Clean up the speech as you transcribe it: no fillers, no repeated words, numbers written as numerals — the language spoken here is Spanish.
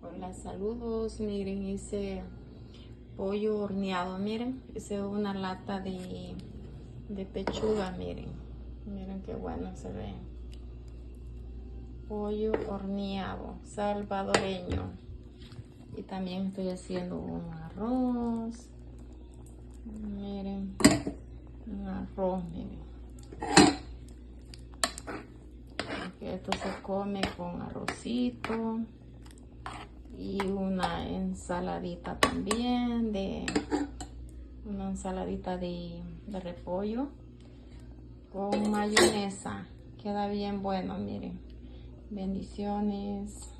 Hola, saludos. Miren, hice pollo horneado. Miren, hice una lata de pechuga. Miren qué bueno se ve. Pollo horneado salvadoreño. Y también estoy haciendo un arroz. Miren, un arroz, miren. Esto se come con arrocito y una ensaladita también, una ensaladita de repollo con mayonesa. Queda bien bueno, miren. Bendiciones.